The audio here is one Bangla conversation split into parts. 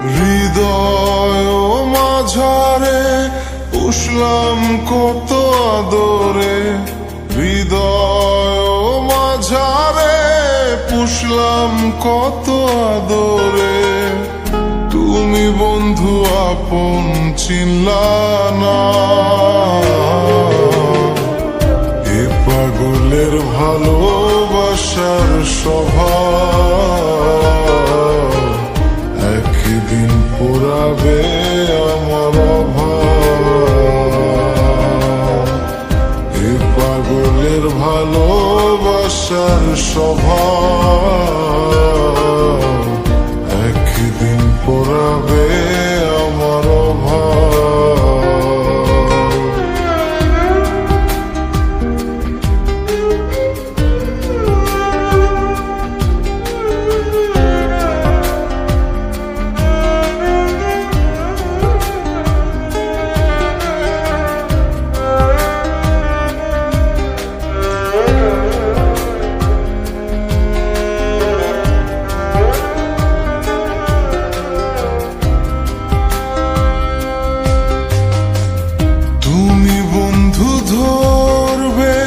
হৃদয় মাঝারে পুষলাম কত আদরে, হৃদয় মাঝারে পুষলাম কত আদরে। তুমি বন্ধু আপন চিনলা না, এ পাগলের ভালোবাসার স্বভাব একদিন পুরাবে আমার অভাব। এ পাগলের ভালোবাসার স্বভাব একদিন পুরাবে আমার অভাব। ধরবে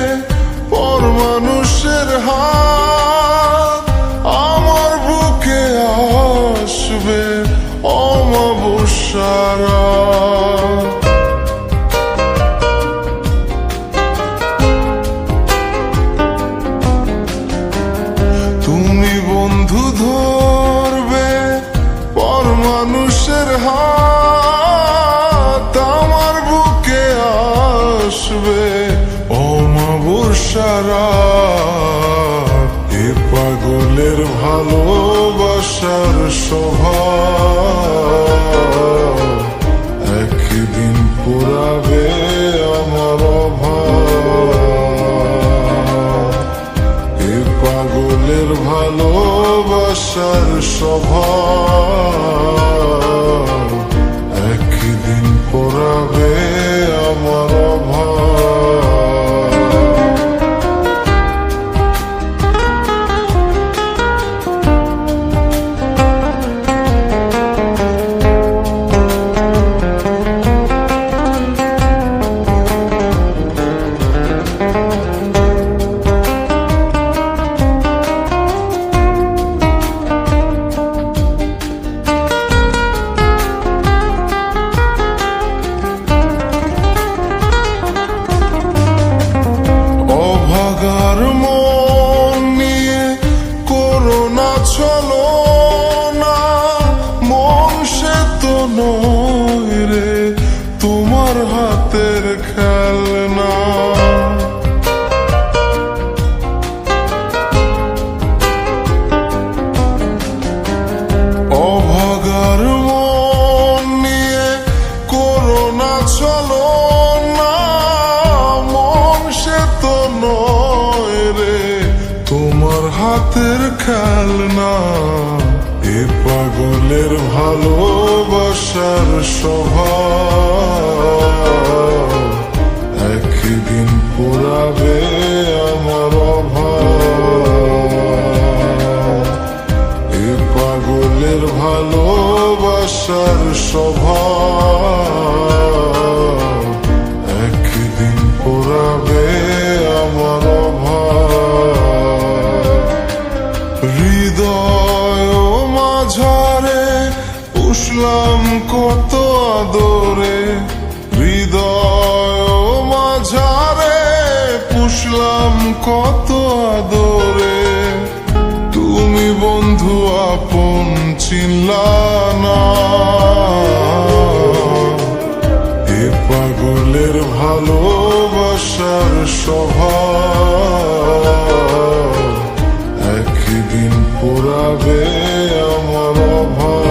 পর মানুষের হাত, আমার বুকে আসবে অমাবস্যার রাত। তুমি বন্ধু ধরবে পর মানুষের হাত, আমার বুকে আসবে অমাবস্যার রাত। এ পাগলের ভালোবাসার স্বভাব একদিন পুরাবে আমার অভাব। এ পাগলের ভালোবাসার স্বভাব একদিন পুরাবে আমার অভাব। অভাগার মন নিয়ে করোনা চলো না, মন সে তো নয় রে তোমার হাতের খেলনা। অভাগার মন নিয়ে করোনা চলো না, মন সে তো নয় রে তোমার হাতের খেলনা। এ পাগলের ভালোবাসার স্বভাব একদিন পুরাবে আমার অভাব। এ পাগলের ভালোবাসার স্বভাব একদিন পুরাবে আমার অভাব। হৃদয় মাঝারে পুষলাম কত আদরে, হৃদয় মাঝারে পুষলাম কত আদরে। তুমি বন্ধু আপন চিনলা না, এ পাগলের ভালোবাসার স্বভাব একদিন পুরাবে আমার অভাব।